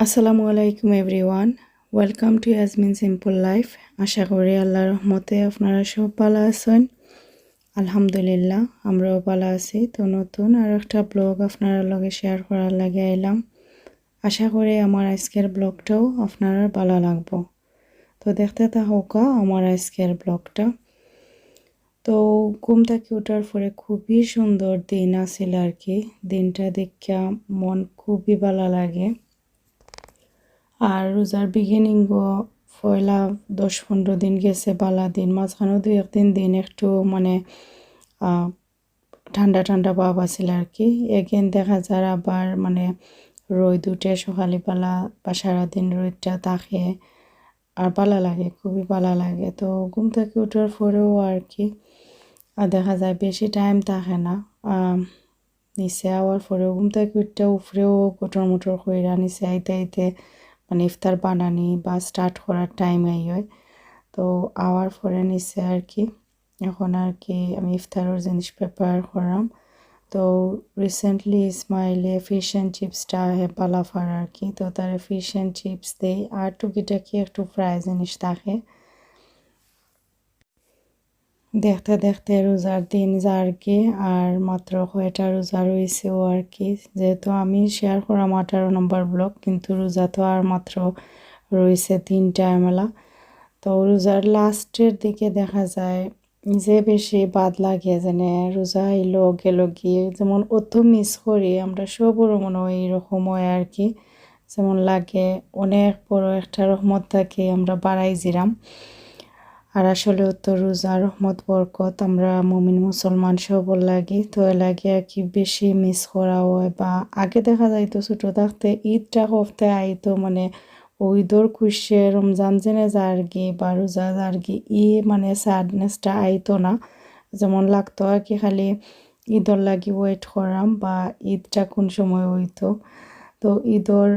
আসসালামু আলাইকুম everyone. Welcome to Yasmin simple life. আশা করি আল্লাহর রহমতে আপনারা সব ভালো আছেন। আলহামদুলিল্লাহ আমরাও ভালো আছি। তো নতুন আর একটা ব্লগ আপনারা লগে শেয়ার করার লাগে আইলাম। আশা করি আমার আজকের ব্লগটাও আপনারা ভালো লাগবো। তো দেখতে থাকা আমার আজকের ব্লগটা। তো ঘুম থেকে ওঠার পরে খুবই সুন্দর দিন আছিল আর কি। দিনটা দেখা মন খুবই ভালো লাগে। আর রোজার বিগিনিংও পয়লা 10-15 দিন গেছে বালা দিন, মাঝখানেও 2-1 দিন একটু মানে ঠান্ডা ঠান্ডা ভাব আছিল আর কি। এগেন দেখা যায় আবার মানে রোদ উঠে সকালবেলা বা সারাদিন রোদটা থাকে আর ভালো লাগে, খুবই ভালো লাগে। তো ঘুম থেকে ওঠার পরেও আর কি দেখা যায় বেশি টাইম থাকে না। নিচে আওয়ার পরেও ঘুম থেকে উঠতে উপরেও গোটর মোটর কইরা নিচে আইতে আইতে মানে ইফতার বানানি বা স্টার্ট করার টাইম হয়। তো আওয়ার পরে নিচে আর কি এখন আর কি আমি ইফতারের জিনিস প্রিপেয়ার করলাম। তো রিসেন্টলি ইসমাইলে ফিশ অ্যান্ড চিপসটা পালাফার আর কি। তো তারা ফিশ অ্যান্ড চিপস দেই আর টুকিটাকি একটু ফ্রাই জিনিস থাকে। দেখতে দেখতে রোজার দিন যার কি আর মাত্র কয়টা রোজা রয়েছেও আর কি। যেহেতু আমি শেয়ার করলাম 18 নম্বর ব্লগ, কিন্তু রোজা তো আর মাত্র রয়েছে 3টা এমেলা। তো রোজার লাস্টের দিকে দেখা যায় যে বেশি বাদ লাগে, যেন রোজা এলো গেল গিয়ে যেমন অত মিস করি আমরা সবরও মনে হয় এরকম হয় আর কি। যেমন লাগে অনেক বড় একটা রহমত থাকে আমরা বাড়াই জিরাম। আর আসলেও তো রোজা রহমত বরকত আমরা মুমিন মুসলমান সবর লাগি, তো এ লাগে আর কি বেশি মিস করা হয়। বা আগে দেখা যাইতো ছোটো থাকতে ঈদটা হফতে আইতো মানে ঈদর খুশি রমজান জেনে যারগি বা রোজা যারগি মানে স্যাডনেসটা আইতো না। যেমন লাগতো আর কি খালি ঈদর লাগি ওয়েট করাম বা ঈদটা কোন সময় হইতো। তো ঈদর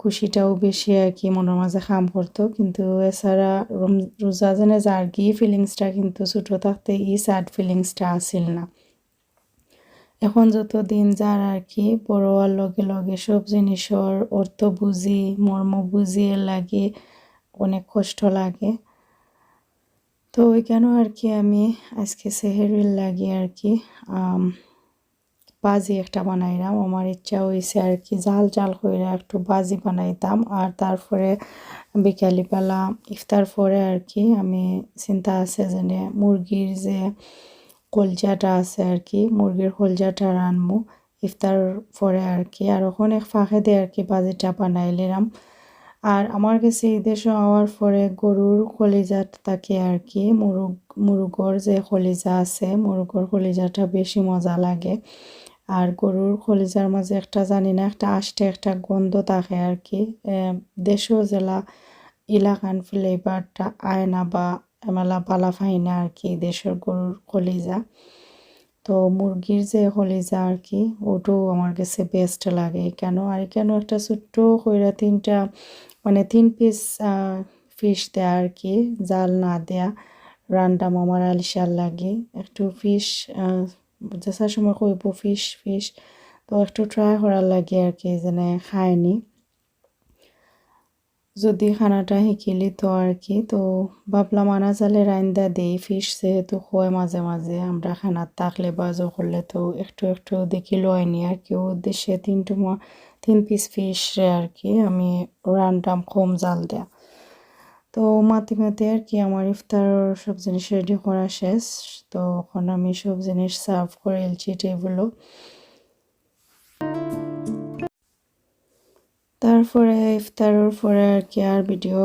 খুশিটাও বেশি আর কি মনের মাঝে কাম করতো। কিন্তু এছাড়া রোজা জেনে যার কি ফিলিংসটা কিন্তু ছোটো থাকতে স্যাড ফিলিংসটা আসিল না। এখন যত দিন যার আর কি বড় হওয়ার লগে লগে সব জিনিসের অর্থ বুঝি মর্ম বুঝিয়ে লাগে অনেক কষ্ট লাগে। তো ওইখানেও আর কি আমি আজকে সেহেরির লাগে আর কি বাজি একটা বানাইলাম। আমার ইচ্ছা হয়েছে আর কি জাল জাল করে একটু বাজি বানাইতাম। আর তারপরে বিকালবেলা ইফতার পরে আর কি আমি চিন্তা আছে যে মুরগির যে কলজাটা আছে আর কি মুরগির কলজাটা রানবো ইফতার পরে আর কি। আর ওখানে ফাঁকে দিয়ে আর কি বাজিটা বানাইলাম। আর আমার কাছে এই দেশে হওয়ার পরে গরুর কলিজা থাকে আর কি মুরগর যে কলিজা আছে মুরগর কলিজাটা বেশি মজা লাগে। আর গরুর কলিজার মাঝে একটা জানি না একটা আষ্টে একটা গন্ধ থাকে আর কি। দেশও জেলা ইলাকান ফ্লেভারটা আয় না বা এমেলা পালা ফাই না আর কি দেশের গরুর কলিজা। তো মুরগির যে কলিজা আর কি ওটাও আমার কাছে বেস্ট লাগে। কেন একটা ছোট্ট কইরা 3টা মানে 3 পিস ফিশ দেয়া আর কি, জাল না দেয়া রান্ডাম আমার আলিশার লাগে একটু ফিশ যেসার সময় কইব ফিশ ফিশ। তো একটু ট্রাই করার লাগে আর কি যেন খায়নি যদি খানাটা শিকিলি তো আর কি। তো ভাবলাম আনা চালে রাইন্দা দেই ফিশ যেহেতু হয় মাঝে মাঝে আমরা খানার থাকলে বাজো করলে তো একটু একটু দেখি লয়নি আর কি উদ্দেশ্যে 3 পিস ফিশ আর কি আমি রান্ডাম কম জাল দেয়া। তো মাতি মাতি আর কি আমার ইফতার সব জিনিস রেডি করা শেষ। তো এখন আমি সব জিনিস সার্ভ করে এলছি টেবিলও। তারপরে ইফতারের পরে আর কি আর ভিডিও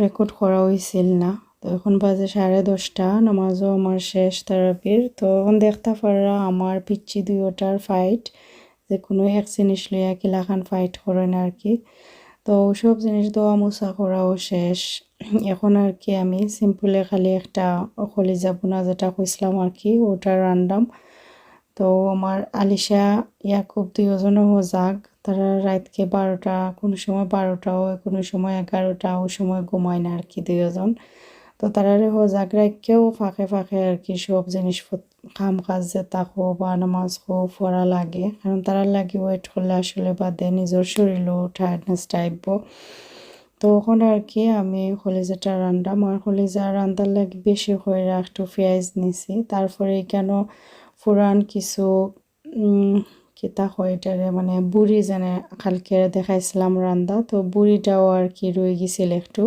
রেকর্ড করা হয়েছিল না। তো এখন বাজে 10:30, নামাজও আমার শেষ তারাবির। তো এখন দেখতে পারা আমার পিচ্ছি দুইটার ফাইট, যে কোনো এক জিনিস লইয়া কিলাখান ফাইট করে না আর কি। তো সব জিনিস দোয়া মোছা করাও শেষ। এখন আর কি আমি সিম্পলে খালি একটা কলিজা বোনা যেটা কইছিলাম আর কি ওটা রান্দাম। তো আমার আলিশা ইয়াকুব দুইজনও যাক, তারা রাতকে 12টা কোনো সময় 12টা হয় কোনো সময় 11টা ওই সময় ঘুমায় না আর কি দুইজন। তো তারারে হজাক রাখকেও ফাঁকে ফাঁকে আর কি সব জিনিস কাম কাজ যে তাকো বা নামাজ খো পড়া লাগে, কারণ তারার লাগে ওয়েট করলে আসলে বাদে নিজের শরীরও টায়ার্ডনেস টাইপ। তো ওখানে আর কি আমি কলিজাটা রান্না আমার কলিজা রান্নার লাগে বেশি করে একটু পেঁয়াজ নিছি, তারপরে কেন ফুরান কিছু কিতা হয় এটারে মানে বুড়ি যেন কালকে দেখাইছিলাম রান্দা, তো বুড়িটাও আর কি রয়ে গেছিল একটু,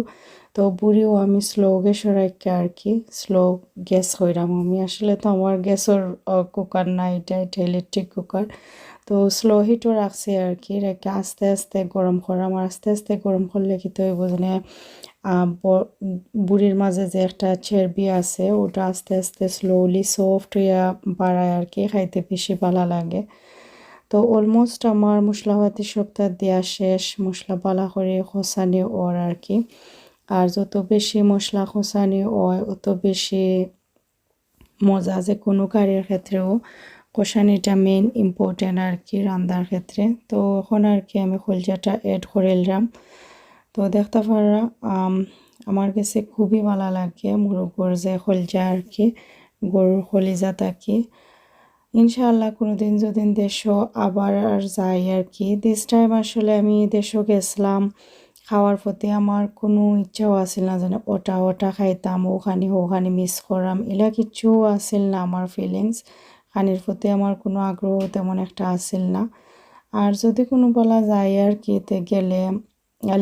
তো বুড়িও আমি স্লো গ্যাসে রাখি আর কি স্লো গ্যাস হইলাম আমি, আসলে তো আমার গ্যাসের কুকার না, এটা ইলেকট্রিক কুকার, তো স্লো হিটও রাখছি আর কি, রেখে আস্তে আস্তে গরম করাম, আর আস্তে আস্তে গরম করলে কি তো বুঝলে বুড়ির মাঝে যে একটা চর্বি আছে ওটা আস্তে আস্তে স্লোলি সফট হইয়া বাড়ায় আর কি, খাইতে বেশি ভালো লাগে। তো অলমোস্ট আমার মশলাপাতি সপ্তাহ দেওয়া শেষ, মশলা বালা করে খোসানি ওর আর কি, আর যত বেশি মশলা খোসানি হয় অত বেশি মজা, যে কোনো কারির ক্ষেত্রেও কষানিটা মেইন ইম্পর্টেন্ট আর কি রান্নার ক্ষেত্রে। তো এখন আর কি আমি কলজাটা অ্যাড করে এলাম, তো দেখতে পারা আমার কাছে খুবই ভালো লাগে মুরগোর যে কলজা আর কি, গরুর কলিজা থাকি। ইনশাআল্লাহ কোনোদিন যদি দেশও আবার আর যাই আর কি, দিস টাইম আসলে আমি দেশও গেছিলাম, খাওয়ার প্রতি আমার কোনো ইচ্ছাও আসিল না, যেন ওটা খাইতাম ওখানে মিস করাম, এলা কিচ্ছু আসিল না আমার ফিলিংস, খানির প্রতি আমার কোনো আগ্রহ তেমন একটা আসিল না। আর যদি কোনো বলা যায় আর কি তে গেলে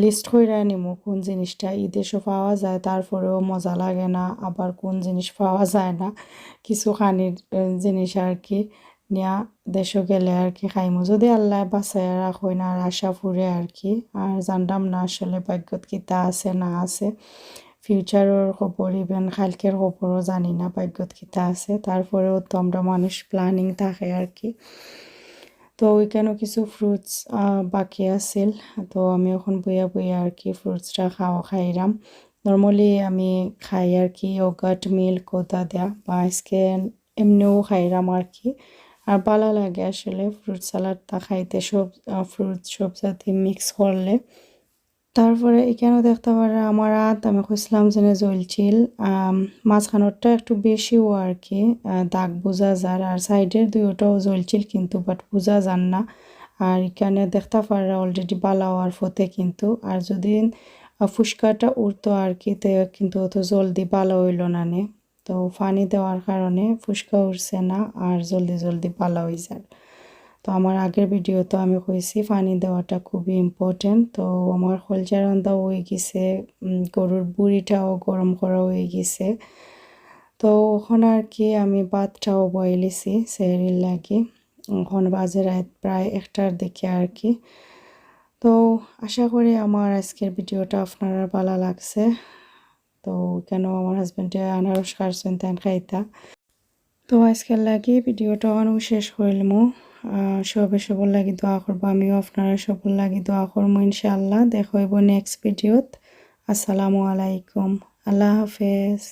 লিস্ট কইরা নিমু কোন জিনিসটা দেশও পাওয়া যায় তারপরেও মজা লাগে না, আবার কোন জিনিস পাওয়া যায় না, কিছু খানির জিনিস আর কি নিয়া দেশও গেলে আর কি খাইমু, যদি আল্লাহ বাঁচায় রাখই না আর আশা ফুরে আর কি, আর জানতাম না আসলে ভাগ্যত কিতা আছে না আছে, ফিউচারের খবর ইভেন কালকের খবরও জানি না ভাগ্যত কিতা আছে, তারপরেও তো আমরা মানুষ প্ল্যানিং থাকে আর কি। তো ওইখানেও কিছু ফ্রুটস বাকি আছিল, তো আমি এখন বইয়া বইয়া আর কি ফ্রুটসটা খাইলাম। নর্মালি আমি খাই আর কি ইয়োগার্ট মিল্ক ওটা দেয়া, বা আজকে এমনিও খাইলাম আর কি, আর ভালো লাগে আসলে ফ্রুট সালাডটা খাইতে, সব ফ্রুট সব সাথে মিক্স করলে। তারপরে এখানেও দেখতে পারে আমার আমি খুঁজলাম যে জ্বলছিল, মাঝখানেরটা একটু বেশিও আর কি দাগ বোঝা যায়, আর সাইডের দুইটাও জ্বলছিল কিন্তু বাট বোঝা যান না, আর এখানে দেখতে পারে অলরেডি বালা হওয়ার ফতে কিন্তু, আর যদি ফুসকাটা উঠতো আর কি তে কিন্তু অত জলদি বালা হইল না নে, তো পানি দেওয়ার কারণে ফুসকা উঠছে না আর জলদি জলদি বালা হয়ে যায়। তো আমার আগের ভিডিও তো আমি কইছি পানি দেওয়াটা খুবই ইম্পর্টেন্ট, তো আমার কলজা রান্না হয়ে গেছে, গরুর বুড়িটাও গরম করা হয়ে গেছে, তো এখন আর কি আমি ভাতটাও বয়েলেছি সেহরির লাগে, এখন বাজে রাত প্রায় 1টার দিকে আর কি। তো আশা করি আমার আজকের ভিডিওটা আপনারা ভালো লাগছে, তো কেন আমার হাজব্যান্ডে আনারস কাটছেন তেন খাইতা, তো আজকের লাগি ভিডিওটা অনেক শেষ করলাম। সবে সবর লাগি দোয়া করবো, আমিও আপনারা সবর লাগি দোয়া করবো ইনশাআল্লাহ। দেখা হইব নেক্সট ভিডিওত। আসসালামু আলাইকুম, আল্লাহ হাফেজ।